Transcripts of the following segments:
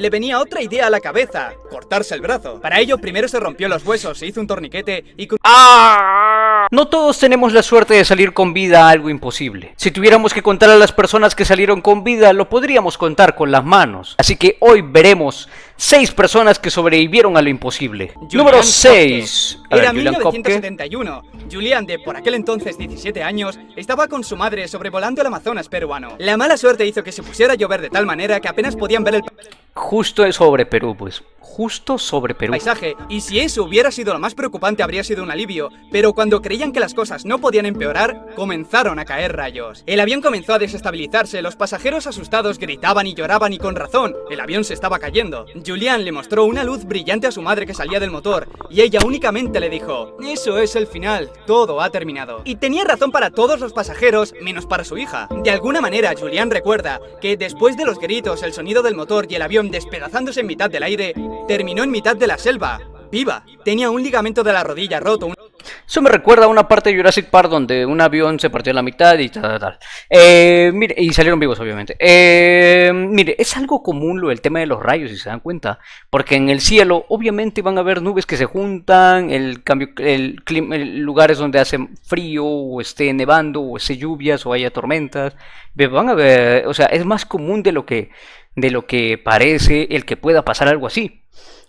le venía otra idea a la cabeza: cortarse el brazo. Para ello, primero se rompió los huesos, se hizo un torniquete y... No todos tenemos la suerte de salir con vida a algo imposible. Si tuviéramos que contar a las personas que salieron con vida, lo podríamos contar con las manos. Así que hoy veremos 6 personas que sobrevivieron a lo imposible. Número 6. Era 1971. Julián, de por aquel entonces 17 años, estaba con su madre sobrevolando el Amazonas peruano. La mala suerte hizo que se pusiera a llover de tal manera que apenas podían ver el justo sobre Perú, pues. Justo sobre Perú. Paisaje, y si eso hubiera sido lo más preocupante habría sido un alivio, pero cuando creían que las cosas no podían empeorar, comenzaron a caer rayos. El avión comenzó a desestabilizarse, los pasajeros asustados gritaban y lloraban y con razón, el avión se estaba cayendo. Julián le mostró una luz brillante a su madre que salía del motor, y ella únicamente le dijo: eso es el final, todo ha terminado. Y tenía razón para todos los pasajeros, menos para su hija. De alguna manera, Julián recuerda que después de los gritos, el sonido del motor y el avión despedazándose en mitad del aire, terminó en mitad de la selva, viva. Tenía un ligamento de la rodilla roto. Eso me recuerda a una parte de Jurassic Park donde un avión se partió a la mitad y tal. Mire, y salieron vivos, obviamente. Mire, es algo común lo del tema de los rayos, si se dan cuenta. Porque en el cielo, obviamente, van a haber nubes que se juntan, lugares donde hace frío, o esté nevando, o esté lluvias, o haya tormentas. Van a ver, o sea, es más común de lo que parece el que pueda pasar algo así.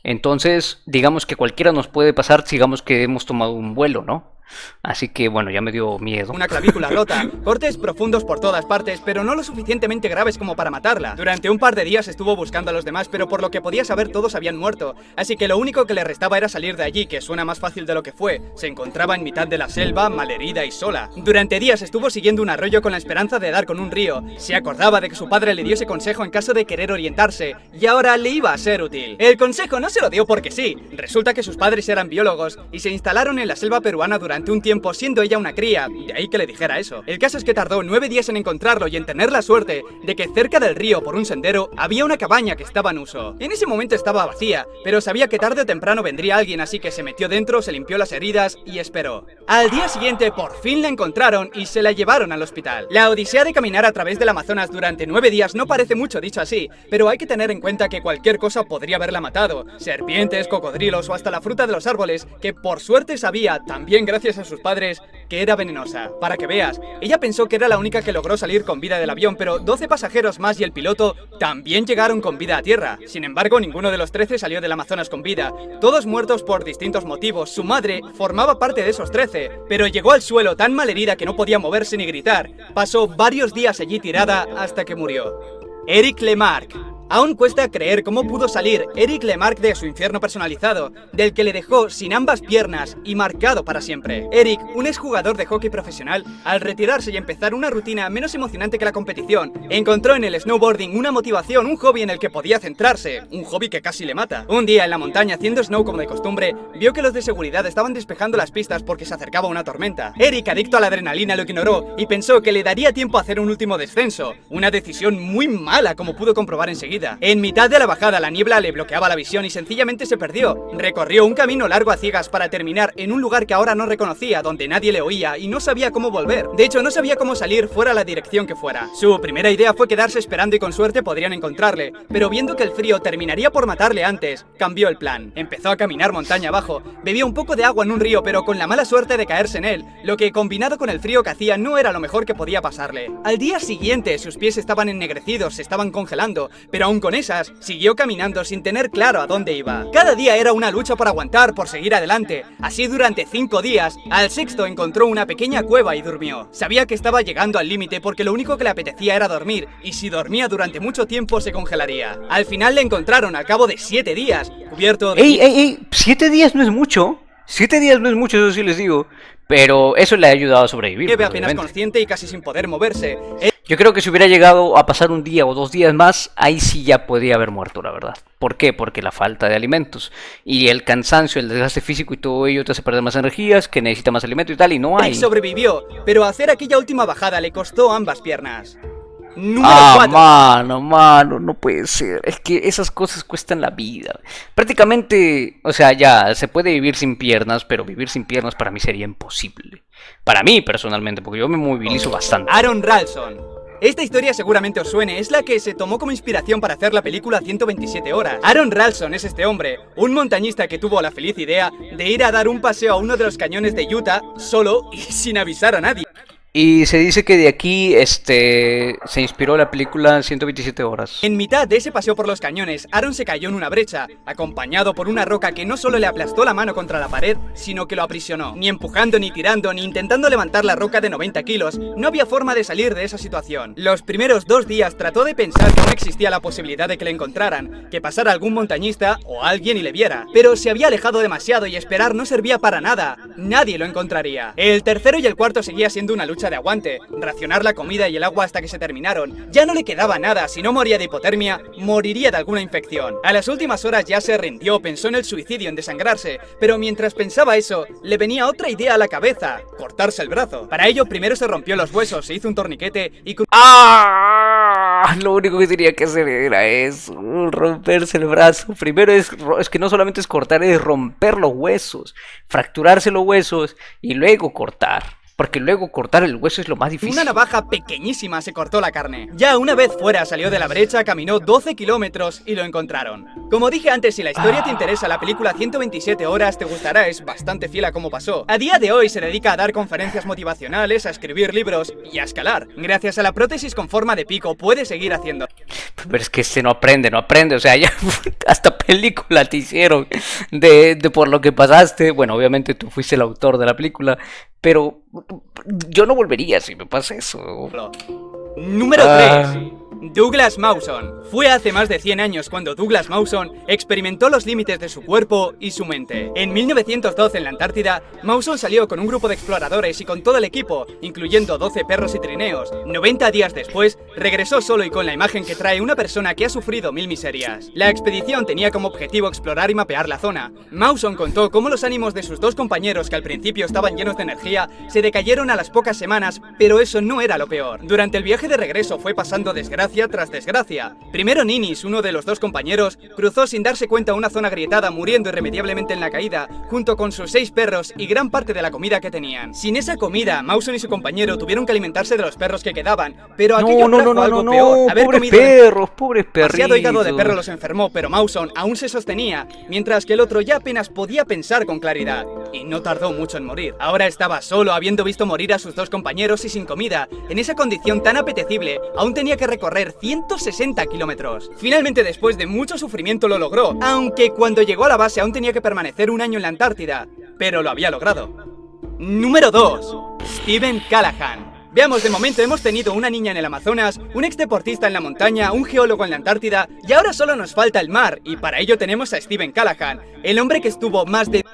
Entonces, digamos que cualquiera nos puede pasar, digamos que hemos tomado un vuelo, ¿no? Así que, bueno, ya me dio miedo. Una clavícula rota, cortes profundos por todas partes, pero no lo suficientemente graves como para matarla. Durante un par de días estuvo buscando a los demás, pero por lo que podía saber todos habían muerto. Así que lo único que le restaba era salir de allí, que suena más fácil de lo que fue. Se encontraba en mitad de la selva, malherida y sola. Durante días estuvo siguiendo un arroyo con la esperanza de dar con un río. Se acordaba de que su padre le diese consejo en caso de querer orientarse, y ahora le iba a ser útil. El consejo no se lo dio porque sí. Resulta que sus padres eran biólogos y se instalaron en la selva peruana durante un tiempo, siendo ella una cría, de ahí que le dijera eso. El caso es que tardó 9 días en encontrarlo y en tener la suerte de que cerca del río, por un sendero, había una cabaña que estaba en uso. En ese momento estaba vacía, pero sabía que tarde o temprano vendría alguien, así que se metió dentro, se limpió las heridas y esperó. Al día siguiente por fin la encontraron y se la llevaron al hospital. La odisea de caminar a través del Amazonas durante 9 días no parece mucho dicho así, pero hay que tener en cuenta que cualquier cosa podría haberla matado. Serpientes, cocodrilos o hasta la fruta de los árboles, que por suerte sabía, también gracias a sus padres, que era venenosa. Para que veas, ella pensó que era la única que logró salir con vida del avión, pero 12 pasajeros más y el piloto también llegaron con vida a tierra. Sin embargo, ninguno de los 13 salió del Amazonas con vida, todos muertos por distintos motivos. Su madre formaba parte de esos 13, pero llegó al suelo tan malherida que no podía moverse ni gritar. Pasó varios días allí tirada hasta que murió. Eric Lemarque. Aún cuesta creer cómo pudo salir Eric Lemarque de su infierno personalizado, del que le dejó sin ambas piernas y marcado para siempre. Eric, un exjugador de hockey profesional, al retirarse y empezar una rutina menos emocionante que la competición, encontró en el snowboarding una motivación, un hobby en el que podía centrarse, un hobby que casi le mata. Un día en la montaña, haciendo snow como de costumbre, vio que los de seguridad estaban despejando las pistas porque se acercaba una tormenta. Eric, adicto a la adrenalina, lo ignoró y pensó que le daría tiempo a hacer un último descenso, una decisión muy mala como pudo comprobar enseguida. En mitad de la bajada la niebla le bloqueaba la visión y sencillamente se perdió. Recorrió un camino largo a ciegas para terminar en un lugar que ahora no reconocía, donde nadie le oía y no sabía cómo volver. De hecho, no sabía cómo salir fuera la dirección que fuera. Su primera idea fue quedarse esperando y con suerte podrían encontrarle, pero viendo que el frío terminaría por matarle antes, cambió el plan. Empezó a caminar montaña abajo, bebió un poco de agua en un río, pero con la mala suerte de caerse en él, lo que combinado con el frío que hacía no era lo mejor que podía pasarle. Al día siguiente sus pies estaban ennegrecidos, se estaban congelando, pero aún con esas, siguió caminando sin tener claro a dónde iba. Cada día era una lucha por aguantar, por seguir adelante. Así durante 5 días, al sexto encontró una pequeña cueva y durmió. Sabía que estaba llegando al límite porque lo único que le apetecía era dormir, y si dormía durante mucho tiempo se congelaría. Al final le encontraron al cabo de 7 días, cubierto de... ¡Ey! 7 días no es mucho. 7 días no es mucho, eso sí les digo. Pero eso le ha ayudado a sobrevivir. Lleve apenas consciente y casi sin poder moverse. Yo creo que si hubiera llegado a pasar un día o 2 días más, ahí sí ya podría haber muerto, la verdad. ¿Por qué? Porque la falta de alimentos y el cansancio, el desgaste físico y todo ello te hace perder más energías, que necesita más alimento y tal, y no hay. Eric sobrevivió, pero hacer aquella última bajada le costó ambas piernas. Número 4. Mano, no puede ser. Es que esas cosas cuestan la vida. Prácticamente, o sea, ya se puede vivir sin piernas, pero vivir sin piernas para mí sería imposible. Para mí, personalmente, porque yo me movilizo bastante. Aaron Ralston. Esta historia seguramente os suene, es la que se tomó como inspiración para hacer la película 127 horas. Aaron Ralston es este hombre, un montañista que tuvo la feliz idea de ir a dar un paseo a uno de los cañones de Utah solo y sin avisar a nadie. Y se dice que de aquí se inspiró la película 127 horas. En mitad de ese paseo por los cañones, Aaron se cayó en una brecha, acompañado por una roca que no solo le aplastó la mano contra la pared, sino que lo aprisionó. Ni empujando, ni tirando, ni intentando levantar la roca de 90 kilos, no había forma de salir de esa situación. Los primeros 2 días trató de pensar que no existía la posibilidad de que le encontraran, que pasara algún montañista o alguien y le viera. Pero se había alejado demasiado y esperar no servía para nada. Nadie lo encontraría. El tercero y el cuarto seguía siendo una lucha de aguante, racionar la comida y el agua hasta que se terminaron. Ya no le quedaba nada, si no moría de hipotermia, moriría de alguna infección. A las últimas horas ya se rindió, pensó en el suicidio, en desangrarse, pero mientras pensaba eso, le venía otra idea a la cabeza: cortarse el brazo. Para ello primero se rompió los huesos, se hizo un torniquete y... Lo único que tenía que hacer era eso, romperse el brazo. Primero es que no solamente es cortar, es romper los huesos, fracturarse los huesos y luego cortar. Porque luego cortar el hueso es lo más difícil. Una navaja pequeñísima se cortó la carne. Ya una vez fuera salió de la brecha, caminó 12 kilómetros y lo encontraron. Como dije antes, si la historia te interesa, la película 127 horas te gustará, es bastante fiel a cómo pasó. A día de hoy se dedica a dar conferencias motivacionales, a escribir libros y a escalar. Gracias a la prótesis con forma de pico puede seguir haciendo. Pero es que no aprende, o sea, ya hasta película te hicieron de por lo que pasaste. Bueno, obviamente tú fuiste el autor de la película, pero yo no volvería si me pasa eso. Número 3. Douglas Mawson. Fue hace más de 100 años cuando Douglas Mawson experimentó los límites de su cuerpo y su mente. En 1912 en la Antártida, Mawson salió con un grupo de exploradores y con todo el equipo, incluyendo 12 perros y trineos. 90 días después, regresó solo y con la imagen que trae una persona que ha sufrido 1000 miserias. La expedición tenía como objetivo explorar y mapear la zona. Mawson contó cómo los ánimos de sus 2 compañeros, que al principio estaban llenos de energía, se decayeron a las pocas semanas, pero eso no era lo peor. Durante el viaje de regreso fue pasando desgracia tras desgracia. Primero Ninis, uno de los 2 compañeros, cruzó sin darse cuenta una zona agrietada, muriendo irremediablemente en la caída, junto con sus 6 perros y gran parte de la comida que tenían. Sin esa comida, Mawson y su compañero tuvieron que alimentarse de los perros que quedaban, pero aquello trajo algo peor. Haber pobres comido perros, pobres perritos. demasiado hígado de perro los enfermó, pero Mawson aún se sostenía, mientras que el otro ya apenas podía pensar con claridad. Y no tardó mucho en morir. Ahora estaba solo, habiendo visto morir a sus 2 compañeros y sin comida. En esa condición tan apetecible, aún tenía que recorrer 160 kilómetros. Finalmente, después de mucho sufrimiento, lo logró, aunque cuando llegó a la base aún tenía que permanecer un año en la Antártida, pero lo había logrado. Número 2. Stephen Callahan. Veamos, de momento hemos tenido una niña en el Amazonas, un ex deportista en la montaña, un geólogo en la Antártida, y ahora solo nos falta el mar, y para ello tenemos a Stephen Callahan, el hombre que estuvo más de...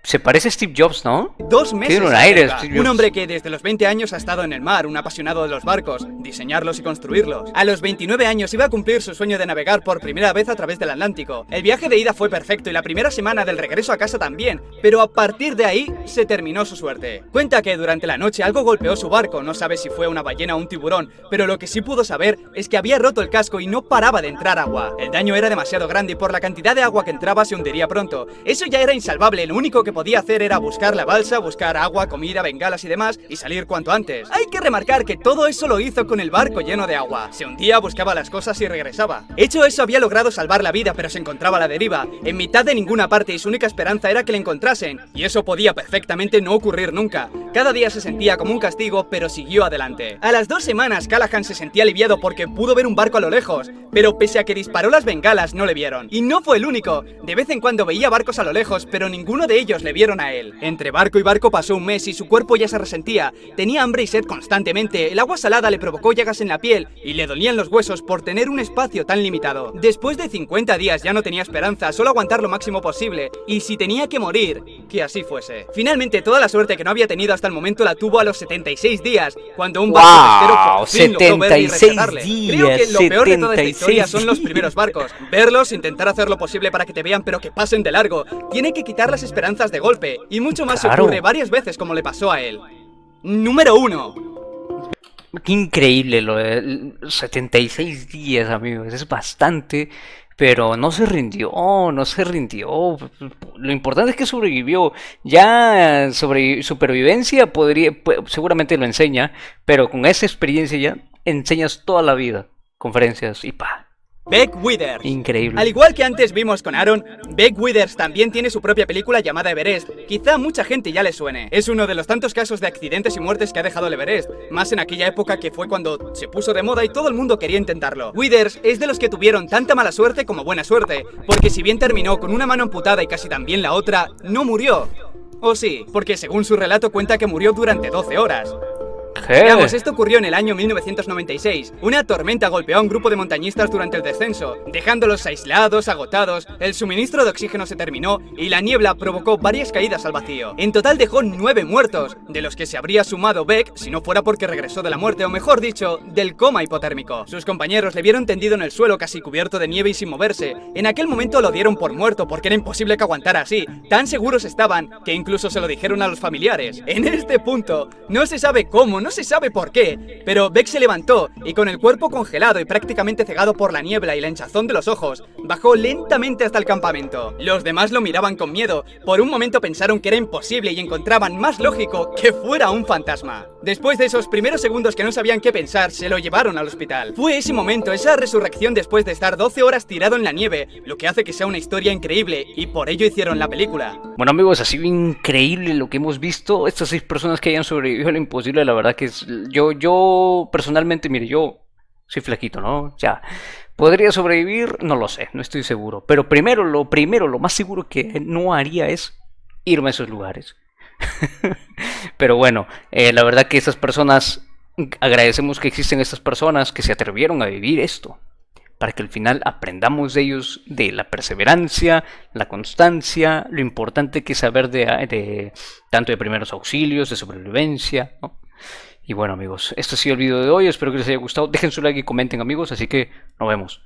Se parece a Steve Jobs, ¿no? 2 meses. Tiene un aire, Steve Jobs. Un hombre que desde los 20 años ha estado en el mar, un apasionado de los barcos, diseñarlos y construirlos. A los 29 años iba a cumplir su sueño de navegar por primera vez a través del Atlántico. El viaje de ida fue perfecto y la primera semana del regreso a casa también, pero a partir de ahí se terminó su suerte. Cuenta que durante la noche algo golpeó su barco, no sabe si fue una ballena o un tiburón, pero lo que sí pudo saber es que había roto el casco y no paraba de entrar agua. El daño era demasiado grande y por la cantidad de agua que entraba se hundiría pronto. Eso ya era insalvable, lo único que podía hacer era buscar la balsa, buscar agua, comida, bengalas y demás, y salir cuanto antes. Hay que remarcar que todo eso lo hizo con el barco lleno de agua. Se hundía, buscaba las cosas y regresaba. Hecho eso, había logrado salvar la vida, pero se encontraba a la deriva, en mitad de ninguna parte, y su única esperanza era que le encontrasen, y eso podía perfectamente no ocurrir nunca. Cada día se sentía como un castigo, pero siguió adelante. A las 2 semanas, Callahan se sentía aliviado porque pudo ver un barco a lo lejos, pero pese a que disparó las bengalas, no le vieron. Y no fue el único. De vez en cuando veía barcos a lo lejos, pero ninguno de ellos le vieron a él. Entre barco y barco pasó un mes y su cuerpo ya se resentía. Tenía hambre y sed constantemente, el agua salada le provocó llagas en la piel y le dolían los huesos por tener un espacio tan limitado. Después de 50 días ya no tenía esperanza, solo aguantar lo máximo posible, y si tenía que morir, que así fuese. Finalmente, toda la suerte que no había tenido hasta el momento la tuvo a los 76 días, cuando un barco pesquero por fin logró verle y rescatarle. Creo que lo peor de toda esta historia son los primeros barcos. Verlos, intentar hacer lo posible para que te vean pero que pasen de largo. Tiene que quitar las esperanzas de golpe, y mucho más ocurre varias veces como le pasó a él. Número 1. Qué increíble lo de 76 días, amigos. Es bastante pero no se rindió, no se rindió. Lo importante es que sobrevivió. Ya sobre supervivencia seguramente lo enseña, pero con esa experiencia ya enseñas toda la vida. Conferencias y pa. Beck Withers. Increíble. Al igual que antes vimos con Aaron, Beck Withers también tiene su propia película llamada Everest. Quizá a mucha gente ya le suene. Es uno de los tantos casos de accidentes y muertes que ha dejado el Everest, más en aquella época que fue cuando se puso de moda y todo el mundo quería intentarlo. Withers es de los que tuvieron tanta mala suerte como buena suerte, porque si bien terminó con una mano amputada y casi también la otra, no murió. O sí, porque según su relato cuenta que murió durante 12 horas. Veamos, esto ocurrió en el año 1996. Una tormenta golpeó a un grupo de montañistas durante el descenso, dejándolos aislados, agotados, el suministro de oxígeno se terminó y la niebla provocó varias caídas al vacío. En total dejó 9 muertos, de los que se habría sumado Beck si no fuera porque regresó de la muerte, o mejor dicho, del coma hipotérmico. Sus compañeros le vieron tendido en el suelo casi cubierto de nieve y sin moverse. En aquel momento lo dieron por muerto porque era imposible que aguantara así. Tan seguros estaban que incluso se lo dijeron a los familiares. En este punto, no se sabe cómo, no se sabe por qué, pero Beck se levantó y con el cuerpo congelado y prácticamente cegado por la niebla y la hinchazón de los ojos, bajó lentamente hasta el campamento. Los demás lo miraban con miedo, por un momento pensaron que era imposible y encontraban más lógico que fuera un fantasma. Después de esos primeros segundos que no sabían qué pensar, se lo llevaron al hospital. Fue ese momento, esa resurrección después de estar 12 horas tirado en la nieve, lo que hace que sea una historia increíble y por ello hicieron la película. Bueno amigos, ha sido increíble lo que hemos visto. Estas 6 personas que hayan sobrevivido a lo imposible, la verdad que es... Yo personalmente, mire, yo soy flaquito, ¿no? O sea, ¿podría sobrevivir? No lo sé, no estoy seguro. Pero lo más seguro que no haría es irme a esos lugares. Pero bueno, la verdad que estas personas, agradecemos que existen estas personas que se atrevieron a vivir esto, para que al final aprendamos de ellos, de la perseverancia, la constancia, lo importante que es saber de tanto de primeros auxilios, de sobrevivencia, ¿no? Y bueno amigos, este ha sido el video de hoy, espero que les haya gustado, dejen su like y comenten amigos, así que nos vemos.